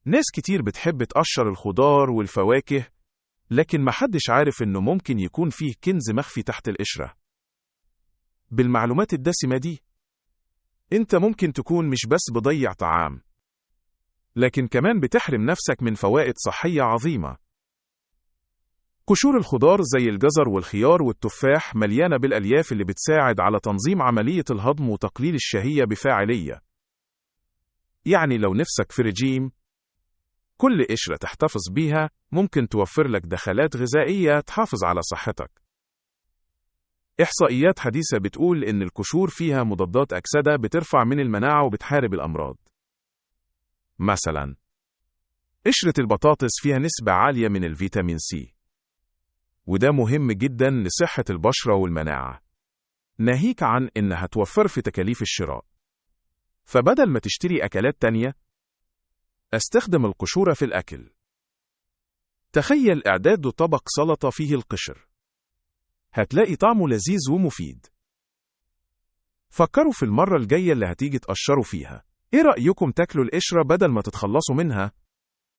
ناس كتير بتحب تقشر الخضار والفواكه، لكن محدش عارف إنه ممكن يكون فيه كنز مخفي تحت القشرة. بالمعلومات الدسمة دي، أنت ممكن تكون مش بس بضيع طعام، لكن كمان بتحرم نفسك من فوائد صحية عظيمة. قشور الخضار زي الجزر والخيار والتفاح مليانة بالألياف اللي بتساعد على تنظيم عملية الهضم وتقليل الشهية بفاعلية. يعني لو نفسك في رجيم، كل قشرة تحتفظ بيها ممكن توفر لك دخلات غذائية تحافظ على صحتك. إحصائيات حديثة بتقول إن القشور فيها مضادات أكسدة بترفع من المناعة وبتحارب الأمراض. مثلا، قشرة البطاطس فيها نسبة عالية من الفيتامين سي، وده مهم جدا لصحة البشرة والمناعة، ناهيك عن إنها توفر في تكاليف الشراء. فبدل ما تشتري أكلات تانية، استخدم القشور في الأكل. تخيل إعداد طبق سلطة فيه القشر، هتلاقي طعمه لذيذ ومفيد. فكروا في المرة الجاية اللي هتيجي تقشروا فيها، إيه رأيكم تاكلوا القشرة بدل ما تتخلصوا منها؟